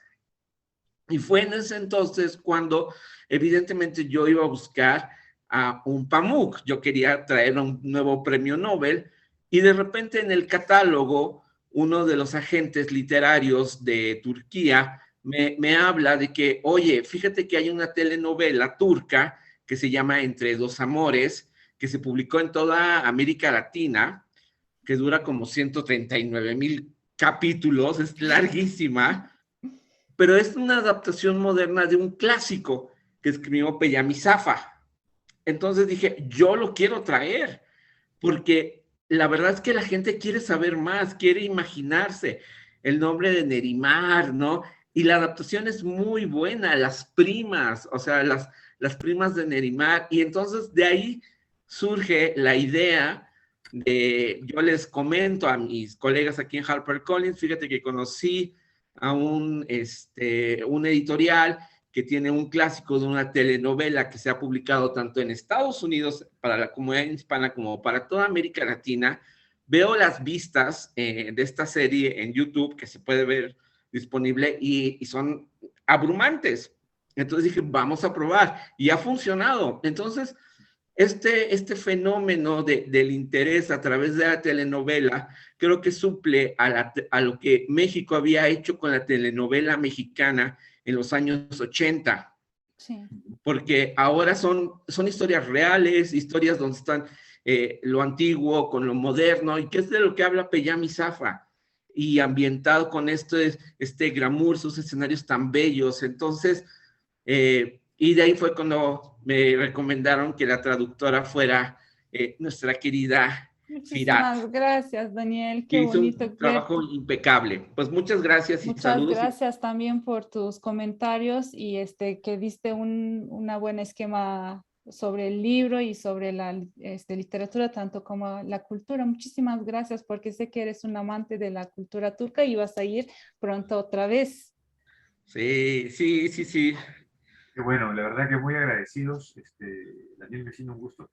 Y fue en ese entonces cuando evidentemente yo iba a buscar a un Pamuk. Yo quería traer un nuevo premio Nobel y de repente en el catálogo uno de los agentes literarios de Turquía me habla de que, oye, fíjate que hay una telenovela turca que se llama Entre dos amores, que se publicó en toda América Latina, que dura como 139,000 capítulos, es larguísima, pero es una adaptación moderna de un clásico que escribió Peyami Safa. Entonces dije, yo lo quiero traer, porque la verdad es que la gente quiere saber más, quiere imaginarse el nombre de Nerimar, ¿no? Y la adaptación es muy buena, las primas, o sea, las primas de Nerimar, y entonces de ahí surge la idea yo les comento a mis colegas aquí en HarperCollins, fíjate que conocí a un editorial que tiene un clásico de una telenovela que se ha publicado tanto en Estados Unidos para la comunidad hispana como para toda América Latina. Veo las vistas de esta serie en YouTube que se puede ver disponible y son abrumantes. Entonces dije, vamos a probar y ha funcionado. Entonces, este fenómeno del interés a través de la telenovela creo que suple a lo que México había hecho con la telenovela mexicana en los años 80. Sí. Porque ahora son historias reales, historias donde están lo antiguo con lo moderno, y que es de lo que habla Peyami Safa, y ambientado con este glamour, sus escenarios tan bellos. Entonces, y de ahí fue cuando me recomendaron que la traductora fuera nuestra querida Muchísimas Firat. Gracias, Daniel. Qué hizo bonito. Un trabajo impecable. Pues muchas gracias y saludos. Muchas gracias también por tus comentarios y que diste una buena esquema sobre el libro y sobre la literatura, tanto como la cultura. Muchísimas gracias porque sé que eres un amante de la cultura turca y vas a ir pronto otra vez. Sí. Qué bueno, la verdad que muy agradecidos, Daniel Vecino, un gusto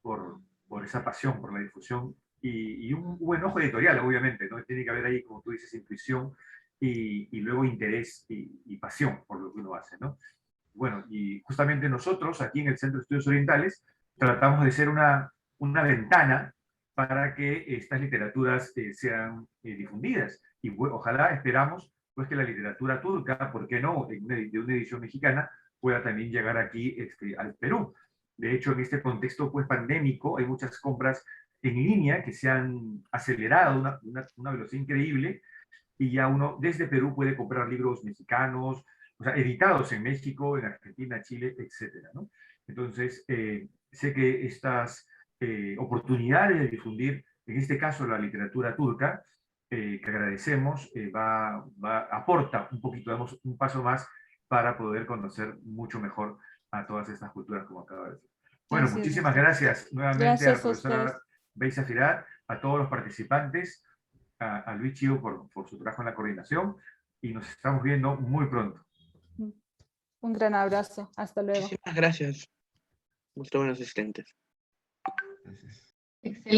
por esa pasión, por la difusión y un buen ojo editorial, obviamente, ¿no? Tiene que haber ahí, como tú dices, intuición y luego interés y pasión por lo que uno hace, ¿no? Bueno, y justamente nosotros aquí en el Centro de Estudios Orientales tratamos de ser una ventana para que estas literaturas sean difundidas. Y ojalá esperamos pues, que la literatura turca, ¿por qué no?, de una edición mexicana, pueda también llegar aquí al Perú. De hecho, en este contexto pues, pandémico hay muchas compras en línea que se han acelerado a una velocidad increíble y ya uno desde Perú puede comprar libros mexicanos, o sea, editados en México, en Argentina, Chile, etcétera, ¿no? Entonces, sé que estas oportunidades de difundir, en este caso la literatura turca, que agradecemos, aporta un poquito, damos un paso más para poder conocer mucho mejor a todas estas culturas, como acaba de decir. Bueno, Así es, muchísimas maestro. gracias nuevamente a la Gracias a ustedes. profesora Beisa Firat, a todos los participantes, a Luis Chivo por su trabajo en la coordinación y nos estamos viendo muy pronto. Un gran abrazo. Hasta luego. Muchísimas gracias, nuestros buenos asistentes. Gracias. Excelente.